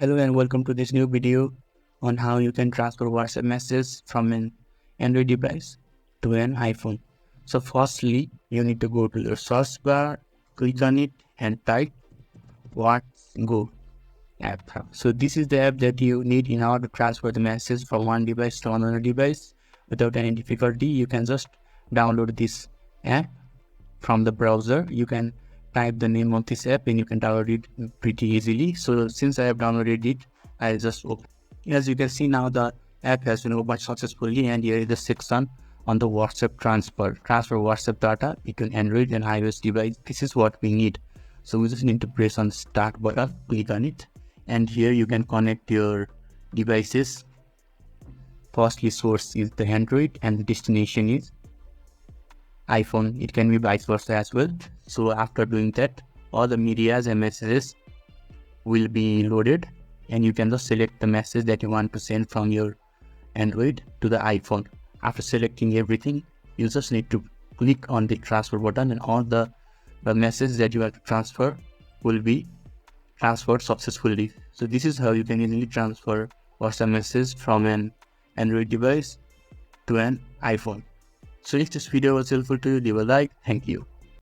Hello and welcome to this new video on how you can transfer WhatsApp messages from an Android device to an iPhone. So firstly, you need to go to your search bar, click on it and type What's Go app. So this is the app that you need in order to transfer the message from one device to another device without any difficulty. You can just download this app from the browser. You can type the name of this app and you can download it pretty easily. So since I have downloaded it, I'll just open. As you can see now, the app has been opened successfully, and here is the section on the WhatsApp transfer WhatsApp data between Android and iOS device. This is what we need. So we just need to press on the start button, click on it, and here you can connect your devices. Firstly, source is the Android and the destination is iPhone. It can be vice versa as well. So after doing that, all the medias and messages will be loaded, and you can just select the message that you want to send from your Android to the iPhone. After selecting everything, you just need to click on the transfer button, and all the messages that you have to transfer will be transferred successfully. So this is how you can easily transfer WhatsApp message from an Android device to an iPhone. So if this video was helpful to you, leave a like. Thank you.